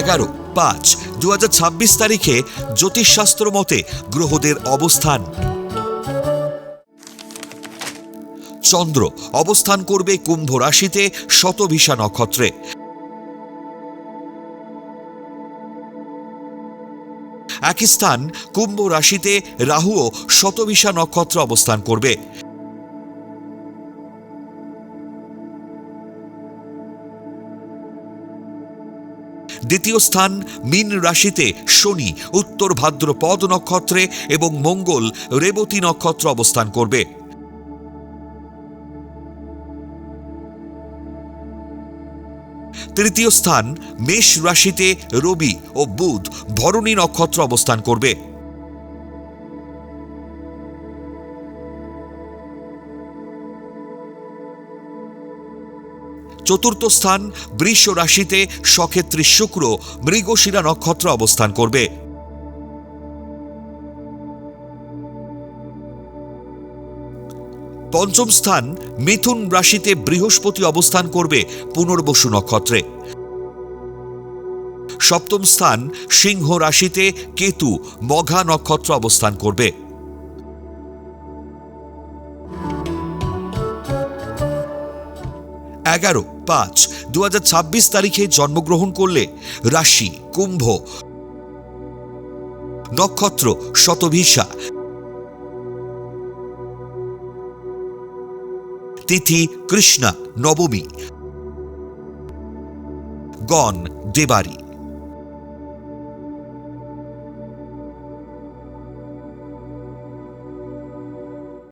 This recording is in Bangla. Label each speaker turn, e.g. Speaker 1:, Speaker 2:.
Speaker 1: 11/5/2026 তারিখে জ্যোতিষশাস্ত্র মতে গ্রহদের অবস্থান। চন্দ্র অবস্থান করবে কুম্ভ রাশিতে শতভিষা নক্ষত্রে। একই স্থান কুম্ভ রাশিতে রাহুও শতভিষা নক্ষত্র অবস্থান করবে। দ্বিতীয় স্থান মীন রাশিতে শনি উত্তর ভাদ্রপদ নক্ষত্রে এবং মঙ্গল রেবতী নক্ষত্র অবস্থান করবে। তৃতীয় স্থান মেষ রাশিতে রবি ও বুধ ভরণী নক্ষত্র অবস্থান করবে। চতুর্থ স্থান বৃষ রাশিতে সক্ষেত্রী শুক্র মৃগশিরা নক্ষত্র অবস্থান করবে। পঞ্চম স্থান মিথুন রাশিতে বৃহস্পতি অবস্থান করবে পুনর্বসু নক্ষত্রে। সপ্তম স্থান সিংহ রাশিতে কেতু মঘা নক্ষত্র অবস্থান করবে। 11/5/2026 তারিখে জন্মগ্রহণ করলে রাশি কুম্ভ, নক্ষত্র শতভিষা, তিথি কৃষ্ণা নবমী, গণ দেবারী।